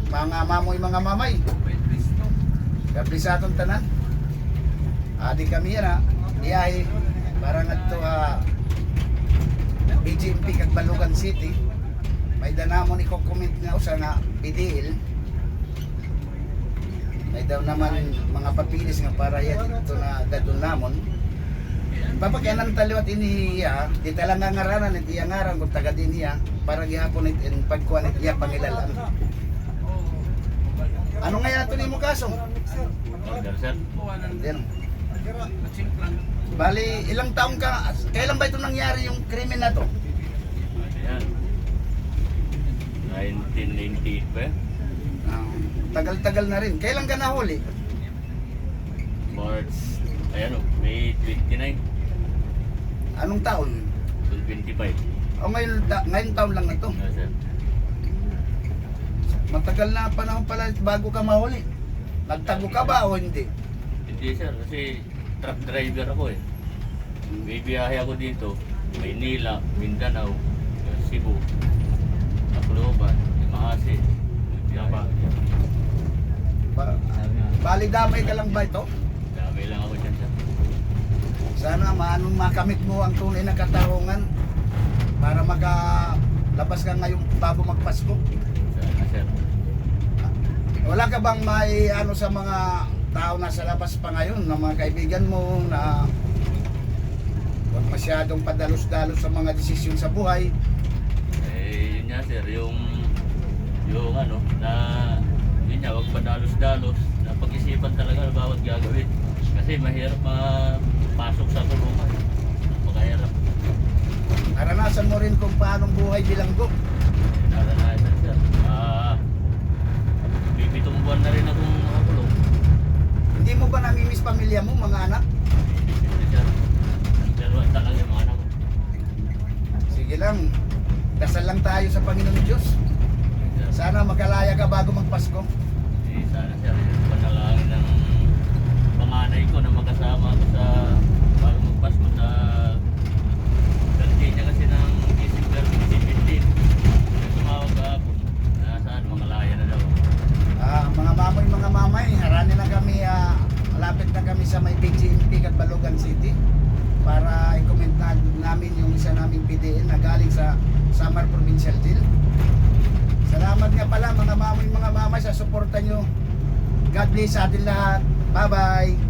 mga mamoy mga mamay. Gabi sa atong tanan. Adi kami yan biyahe para ngadto BGMP kag Balugan City. May danamon i-comment nga usa nga PDL. May daw naman mga papilis nga para yan dito na gadon namon. Papakyanan taliwat ini di talang nga ngaranan it iya ngaran kung taga din iya para gihapon it in pagkuan it iya pangilalan. Ano nga yato ni mo kaso? Order, sir. Yan. Bali, ilang taong ka, kailan ba ito nangyari yung krimen na to? Ayan. 1998 pa. Tagal-tagal na rin. Kailan ka nahuli? March, ayan o, May 29, Anong taon? 25. O ngayon taon lang na to. Yes, sir. Matagal na panahon pala bago ka mahuli. Nagtago ka ba o hindi? Hindi, sir, kasi truck driver ako eh. May biyahe ako dito, Maynila, Mindanao, Cebu, Tacloban, Mahasi, Yabang. Bali damay ka lang ba ito? Dami lang ako dyan, sir. Sana maanong makamit mo ang tunay na katarungan para makalabas ka ngayong bago magpasko. Sana, sir. Wala ka bang may ano sa mga tao na sa labas pa ngayon, na mga kaibigan mo na huwag masyadong padalos-dalos sa mga desisyon sa buhay? Eh, yun nga, sir, yung ano, na yun nga, huwag padalos-dalos, na pag-isipan talaga na bawat gagawin. Kasi mahirap mapasok sa tulungan. Napakahirap. Naranasan mo rin kung paanong buhay bilanggo. Naranasan, sir. 7 buwan na rin akong nakakulong. Hindi mo ba namimiss pamilya mo, mga anak? Hindi, sir. Naglaruan talaga yung mga anak ko. Sige lang, dasal lang tayo sa Panginoon Diyos. Sana makalaya ka bago magpasko. Eh, sana, sir, yung panalangin ng panganay ko na magkasama ako sa bago magpasko sa birthday niya kasi ng December 15. Tumawag kahapon na saan makalaya na daw. Mga mamay, harani na kami, malapit na kami sa may BGMP at Balugan City para i-comment na namin yung isa naming PDL na galing sa Samar Provincial Jail. Salamat nga pala mga mamay sa suporta nyo. God bless sa atin lahat. Bye bye.